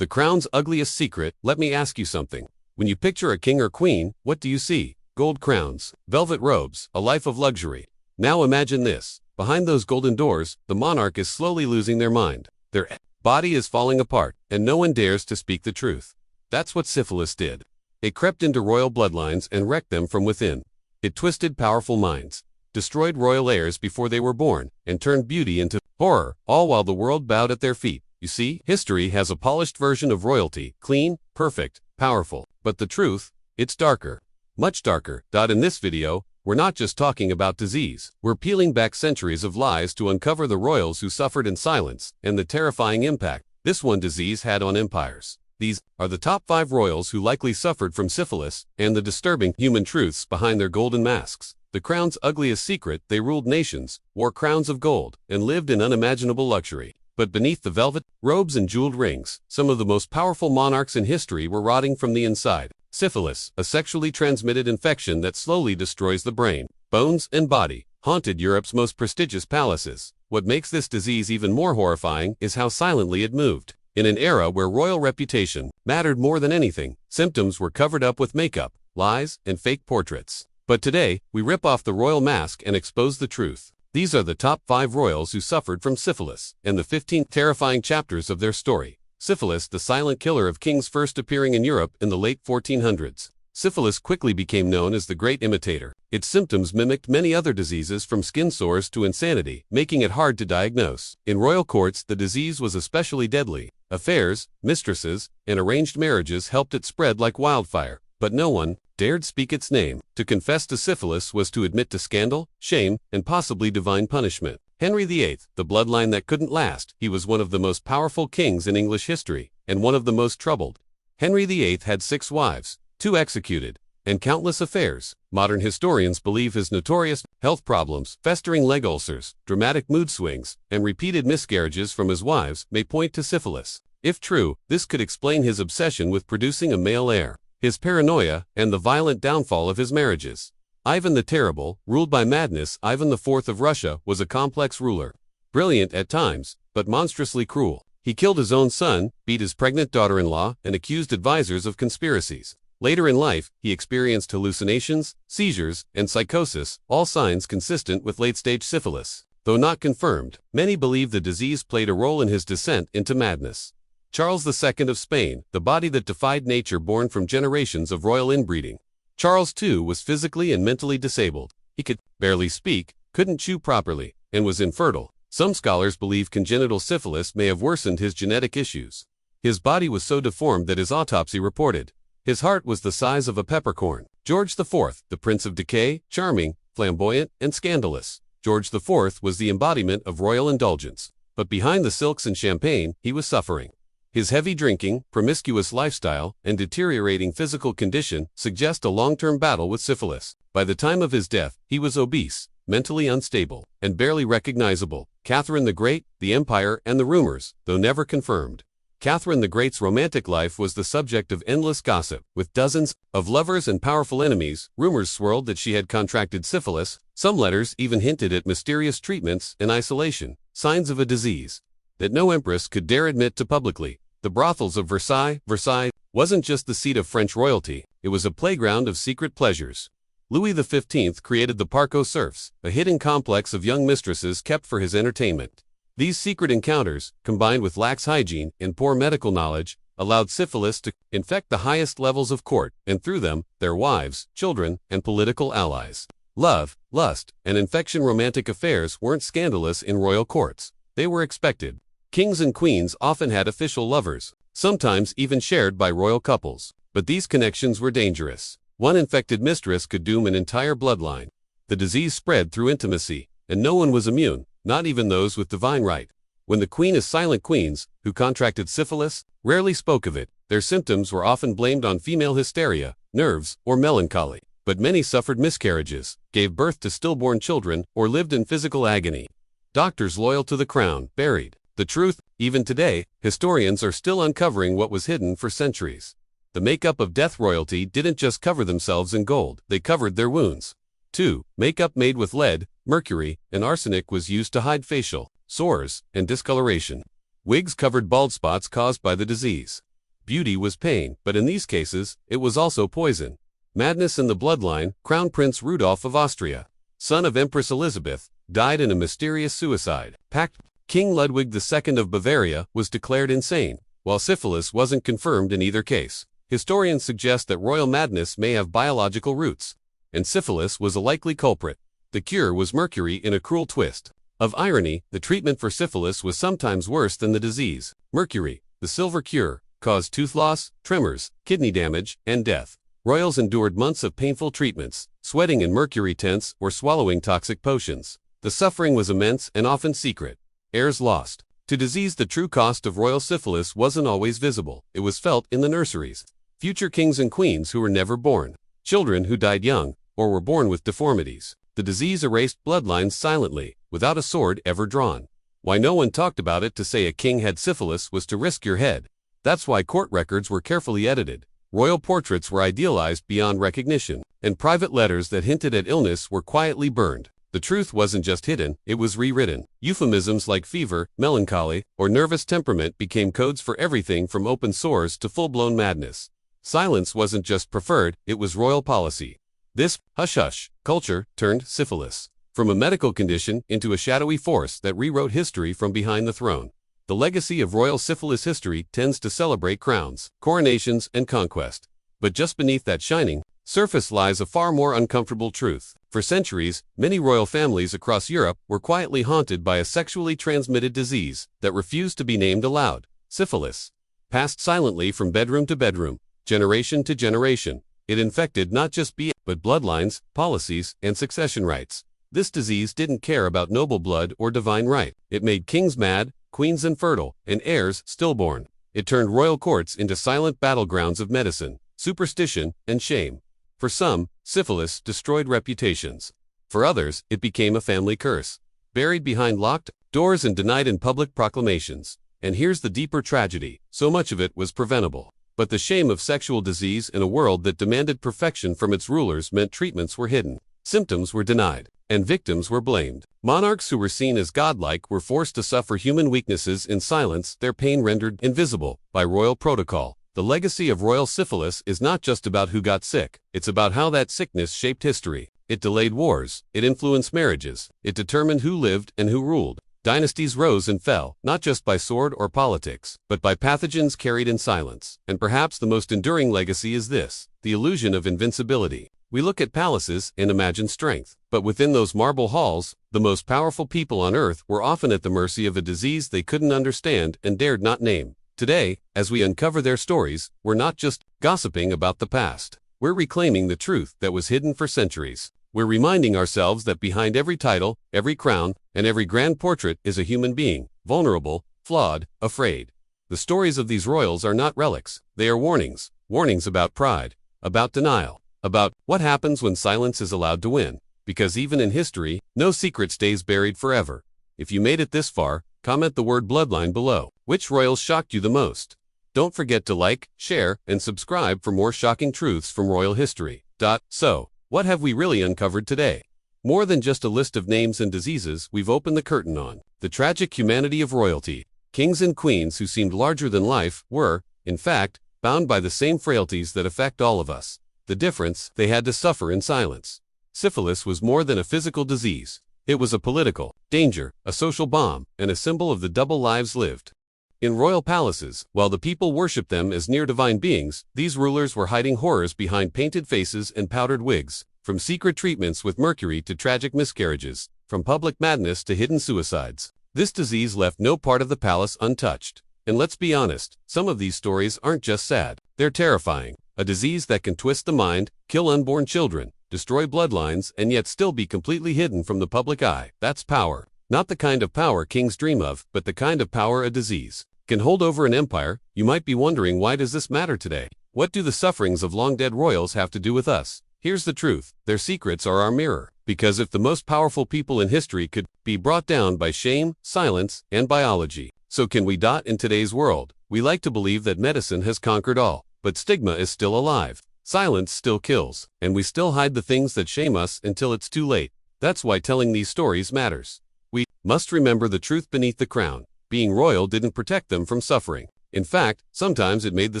The crown's ugliest secret. Let me ask you something. When you picture a king or queen, what do you see? Gold crowns, velvet robes, a life of luxury. Now imagine this. Behind those golden doors, the monarch is slowly losing their mind. Their body is falling apart, and no one dares to speak the truth. That's what syphilis did. It crept into royal bloodlines and wrecked them from within. It twisted powerful minds, destroyed royal heirs before they were born, and turned beauty into horror, all while the world bowed at their feet. You see, history has a polished version of royalty, clean, perfect, powerful. But the truth, it's darker. Much darker. In this video, we're not just talking about disease. We're peeling back centuries of lies to uncover the royals who suffered in silence and the terrifying impact this one disease had on empires. These are the top 5 royals who likely suffered from syphilis and the disturbing human truths behind their golden masks. The crown's ugliest secret: they ruled nations, wore crowns of gold, and lived in unimaginable luxury. But beneath the velvet robes and jeweled rings, some of the most powerful monarchs in history were rotting from the inside. Syphilis, a sexually transmitted infection that slowly destroys the brain, bones, and body, haunted Europe's most prestigious palaces. What makes this disease even more horrifying is how silently it moved. In an era where royal reputation mattered more than anything, symptoms were covered up with makeup, lies, and fake portraits. But today, we rip off the royal mask and expose the truth. These are the top 5 royals who suffered from syphilis, and the 15 terrifying chapters of their story. Syphilis, the silent killer of kings, first appearing in Europe in the late 1400s. Syphilis quickly became known as the Great Imitator. Its symptoms mimicked many other diseases, from skin sores to insanity, making it hard to diagnose. In royal courts, the disease was especially deadly. Affairs, mistresses, and arranged marriages helped it spread like wildfire, but no one dared speak its name. To confess to syphilis was to admit to scandal, shame, and possibly divine punishment. Henry VIII, the bloodline that couldn't last. He was one of the most powerful kings in English history, and one of the most troubled. Henry VIII had 6 wives, 2 executed, and countless affairs. Modern historians believe his notorious health problems, festering leg ulcers, dramatic mood swings, and repeated miscarriages from his wives may point to syphilis. If true, this could explain his obsession with producing a male heir, his paranoia, and the violent downfall of his marriages. Ivan the Terrible, ruled by madness. Ivan IV of Russia was a complex ruler. Brilliant at times, but monstrously cruel. He killed his own son, beat his pregnant daughter-in-law, and accused advisors of conspiracies. Later in life, he experienced hallucinations, seizures, and psychosis, all signs consistent with late-stage syphilis. Though not confirmed, many believe the disease played a role in his descent into madness. Charles II of Spain, the body that defied nature, born from generations of royal inbreeding. Charles II was physically and mentally disabled. He could barely speak, couldn't chew properly, and was infertile. Some scholars believe congenital syphilis may have worsened his genetic issues. His body was so deformed that his autopsy reported his heart was the size of a peppercorn. George IV, the Prince of Decay, charming, flamboyant, and scandalous. George IV was the embodiment of royal indulgence. But behind the silks and champagne, he was suffering. His heavy drinking, promiscuous lifestyle, and deteriorating physical condition suggest a long-term battle with syphilis. By the time of his death, he was obese, mentally unstable, and barely recognizable. Catherine the Great, the Empire, and the rumors, though never confirmed. Catherine the Great's romantic life was the subject of endless gossip. With dozens of lovers and powerful enemies, rumors swirled that she had contracted syphilis. Some letters even hinted at mysterious treatments and isolation, signs of a disease that no empress could dare admit to publicly. The brothels of Versailles wasn't just the seat of French royalty, it was a playground of secret pleasures. Louis XV created the Parc aux Cerfs, a hidden complex of young mistresses kept for his entertainment. These secret encounters, combined with lax hygiene and poor medical knowledge, allowed syphilis to infect the highest levels of court, and through them, their wives, children, and political allies. Love, lust, and infection. Romantic affairs weren't scandalous in royal courts. They were expected. Kings and queens often had official lovers, sometimes even shared by royal couples. But these connections were dangerous. One infected mistress could doom an entire bloodline. The disease spread through intimacy, and no one was immune, not even those with divine right. When the queen is silent, queens who contracted syphilis rarely spoke of it. Their symptoms were often blamed on female hysteria, nerves, or melancholy. But many suffered miscarriages, gave birth to stillborn children, or lived in physical agony. Doctors loyal to the crown buried the truth. Even today, historians are still uncovering what was hidden for centuries. The makeup of death royalty didn't just cover themselves in gold, they covered their wounds. 2. Makeup made with lead, mercury, and arsenic was used to hide facial sores and discoloration. Wigs covered bald spots caused by the disease. Beauty was pain, but in these cases, it was also poison. Madness in the bloodline. Crown Prince Rudolph of Austria, son of Empress Elizabeth, died in a mysterious suicide pact. King Ludwig II of Bavaria was declared insane, while syphilis wasn't confirmed in either case. Historians suggest that royal madness may have biological roots, and syphilis was a likely culprit. The cure was mercury. In a cruel twist of irony, the treatment for syphilis was sometimes worse than the disease. Mercury, the silver cure, caused tooth loss, tremors, kidney damage, and death. Royals endured months of painful treatments, sweating in mercury tents or swallowing toxic potions. The suffering was immense and often secret. Heirs lost to disease. The true cost of royal syphilis wasn't always visible. It was felt in the nurseries. Future kings and queens who were never born. Children who died young, or were born with deformities. The disease erased bloodlines silently, without a sword ever drawn. Why no one talked about it? To say a king had syphilis was to risk your head. That's why court records were carefully edited. Royal portraits were idealized beyond recognition, and private letters that hinted at illness were quietly burned. The truth wasn't just hidden, it was rewritten. Euphemisms like fever, melancholy, or nervous temperament became codes for everything from open sores to full-blown madness. Silence wasn't just preferred, it was royal policy. This hush-hush culture turned syphilis from a medical condition into a shadowy force that rewrote history from behind the throne. The legacy of royal syphilis history tends to celebrate crowns, coronations, and conquest. But just beneath that shining surface lies a far more uncomfortable truth. For centuries, many royal families across Europe were quietly haunted by a sexually transmitted disease that refused to be named aloud. Syphilis passed silently from bedroom to bedroom, generation to generation. It infected not just but bloodlines, policies, and succession rights. This disease didn't care about noble blood or divine right. It made kings mad, queens infertile, and heirs stillborn. It turned royal courts into silent battlegrounds of medicine, superstition, and shame. For some, syphilis destroyed reputations. For others, it became a family curse, buried behind locked doors and denied in public proclamations. And here's the deeper tragedy: so much of it was preventable. But the shame of sexual disease in a world that demanded perfection from its rulers meant treatments were hidden, symptoms were denied, and victims were blamed. Monarchs who were seen as godlike were forced to suffer human weaknesses in silence, their pain rendered invisible by royal protocol. The legacy of royal syphilis is not just about who got sick, it's about how that sickness shaped history. It delayed wars, it influenced marriages, it determined who lived and who ruled. Dynasties rose and fell, not just by sword or politics, but by pathogens carried in silence. And perhaps the most enduring legacy is this: the illusion of invincibility. We look at palaces and imagine strength, but within those marble halls, the most powerful people on earth were often at the mercy of a disease they couldn't understand and dared not name. Today, as we uncover their stories, we're not just gossiping about the past. We're reclaiming the truth that was hidden for centuries. We're reminding ourselves that behind every title, every crown, and every grand portrait is a human being, vulnerable, flawed, afraid. The stories of these royals are not relics, they are warnings. Warnings about pride, about denial, about what happens when silence is allowed to win. Because even in history, no secret stays buried forever. If you made it this far, comment the word bloodline below. Which royals shocked you the most? Don't forget to like, share, and subscribe for more shocking truths from royal history. So, what have we really uncovered today? More than just a list of names and diseases, we've opened the curtain on the tragic humanity of royalty. Kings and queens who seemed larger than life were, in fact, bound by the same frailties that affect all of us. The difference: they had to suffer in silence. Syphilis was more than a physical disease. It was a political danger, a social bomb, and a symbol of the double lives lived. In royal palaces, while the people worshipped them as near-divine beings, these rulers were hiding horrors behind painted faces and powdered wigs. From secret treatments with mercury to tragic miscarriages, from public madness to hidden suicides, this disease left no part of the palace untouched. And let's be honest, some of these stories aren't just sad, they're terrifying. A disease that can twist the mind, kill unborn children, destroy bloodlines, and yet still be completely hidden from the public eye. That's power. Not the kind of power kings dream of, but the kind of power a disease can hold over an empire. You might be wondering, why does this matter today? What do the sufferings of long-dead royals have to do with us? Here's the truth: their secrets are our mirror. Because if the most powerful people in history could be brought down by shame, silence, and biology, so can we. In today's world, we like to believe that medicine has conquered all, but stigma is still alive. Silence still kills, and we still hide the things that shame us until it's too late. That's why telling these stories matters. We must remember the truth beneath the crown. Being royal didn't protect them from suffering. In fact, sometimes it made the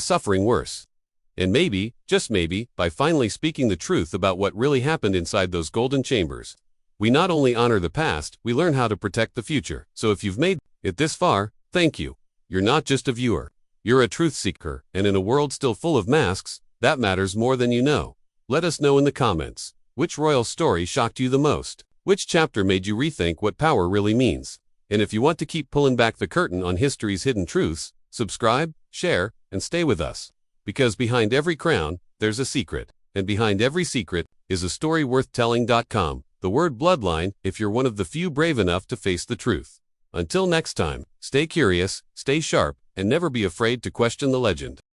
suffering worse. And maybe, just maybe, by finally speaking the truth about what really happened inside those golden chambers, we not only honor the past, we learn how to protect the future. So if you've made it this far, thank you. You're not just a viewer. You're a truth seeker, and in a world still full of masks, that matters more than you know. Let us know in the comments. Which royal story shocked you the most? Which chapter made you rethink what power really means? And if you want to keep pulling back the curtain on history's hidden truths, subscribe, share, and stay with us. Because behind every crown, there's a secret. And behind every secret is a story worth telling.com. The word bloodline, if you're one of the few brave enough to face the truth. Until next time, stay curious, stay sharp, and never be afraid to question the legend.